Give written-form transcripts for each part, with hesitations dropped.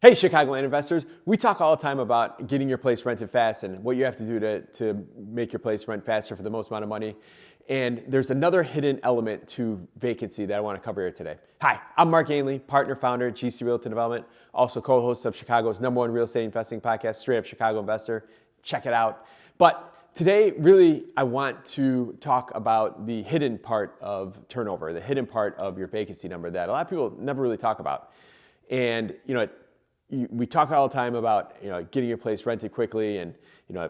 Hey, Chicagoland investors. We talk all the time about getting your place rented fast and what you have to do to make your place rent faster for the most amount of money. And there's another hidden element to vacancy that I want to cover here today. Hi, I'm 𝗥𝗲𝗹𝘁, partner, founder at GC Realty Development, also co-host of Chicago's #1 real estate investing podcast, Straight Up Chicago Investor. Check it out. But today, really, I want to talk about the hidden part of turnover, the hidden part of your vacancy number that a lot of people never really talk about. And we talk all the time about getting your place rented quickly and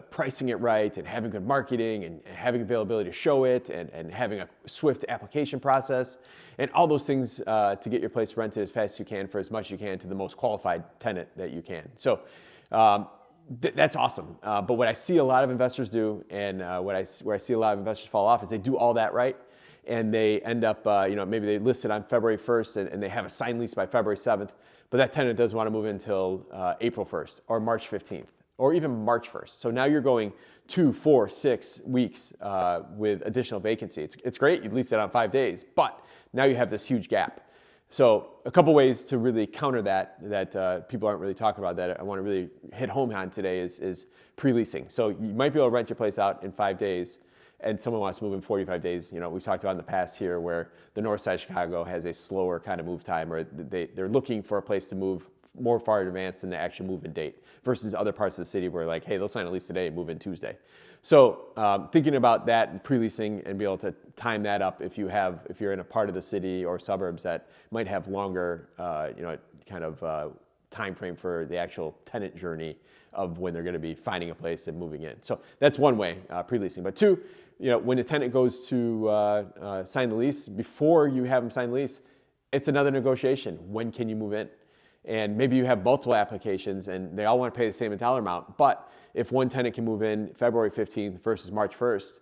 pricing it right and having good marketing and having availability to show it and having a swift application process and all those things to get your place rented as fast as you can for as much as you can to the most qualified tenant that you can. So that's awesome. But what I see a lot of investors do and where I see a lot of investors fall off is they do all that right and they end up, maybe they listed on February 1st and they have a signed lease by February 7th, but that tenant doesn't want to move in until April 1st or March 15th or even March 1st. So now you're going 2, 4, 6 weeks with additional vacancy. It's great, you leased it on 5 days, but now you have this huge gap. So a couple ways to really counter that people aren't really talking about that I want to really hit home on today is pre-leasing. So you might be able to rent your place out in 5 days and someone wants to move in 45 days. We've talked about in the past here where the north side of Chicago has a slower kind of move time, or they're looking for a place to move more far in advance than the actual move-in date versus other parts of the city where like, hey, they'll sign a lease today and move in Tuesday. So thinking about that and pre-leasing and be able to time that up if you're in a part of the city or suburbs that might have longer, time frame for the actual tenant journey of when they're going to be finding a place and moving in. So that's one way, pre-leasing. But two, when the tenant goes to sign the lease, before you have them sign the lease, it's another negotiation. When can you move in? And maybe you have multiple applications and they all want to pay the same dollar amount. But if one tenant can move in February 15th versus March 1st,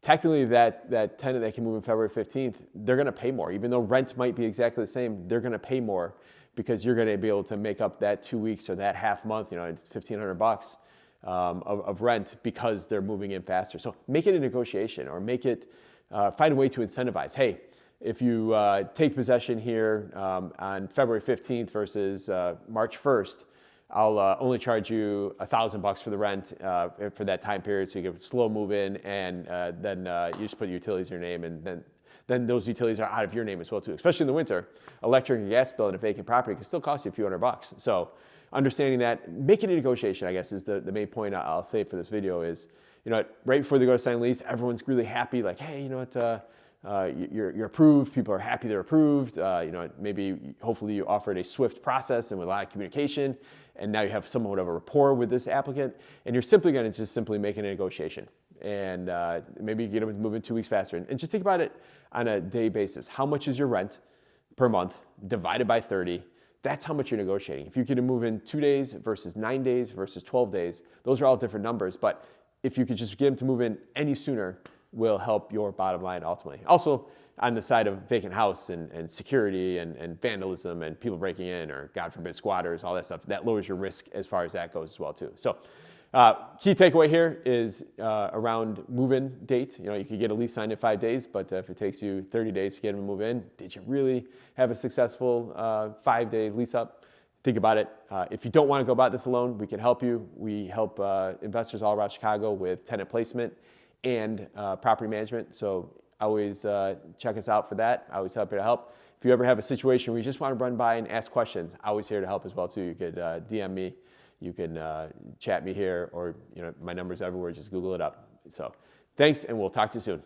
technically that tenant that can move in February 15th, they're going to pay more. Even though rent might be exactly the same, they're going to pay more because you're going to be able to make up that 2 weeks or that half month, it's $1,500 of rent because they're moving in faster. So make it a negotiation or find a way to incentivize. Hey, if you take possession here on February 15th versus March 1st, I'll only charge you $1,000 for the rent for that time period, so you can slow move in, and then you just put utilities in your name, and then those utilities are out of your name as well too. Especially in the winter, electric and gas bill in a vacant property can still cost you a few $100. So understanding that, make it a negotiation, I guess, is the main point I'll say for this video is, right before they go to sign lease, everyone's really happy, like, hey, you're approved. People are happy they're approved. Maybe hopefully you offered a swift process and with a lot of communication, and now you have somewhat of a rapport with this applicant, and you're simply going to simply make a negotiation. And maybe you get them to move in 2 weeks faster. And just think about it on a day basis. How much is your rent per month divided by 30? That's how much you're negotiating. If you could move in 2 days versus 9 days versus 12 days, those are all different numbers. But if you could just get them to move in any sooner, will help your bottom line ultimately. Also, on the side of vacant house and security and vandalism and people breaking in or, God forbid, squatters, all that stuff, that lowers your risk as far as that goes as well too. So key takeaway here is around move-in date. You could get a lease signed in 5 days, but if it takes you 30 days to get them to move in, did you really have a successful 5-day lease up? Think about it. If you don't want to go about this alone, we can help you. We help investors all around Chicago with tenant placement and property management. So always check us out for that. I always happy to help. If you ever have a situation where you just want to run by and ask questions, I'm always here to help as well too. You could DM me, you can chat me here, or my number's everywhere. Just Google it up. So thanks, and we'll talk to you soon.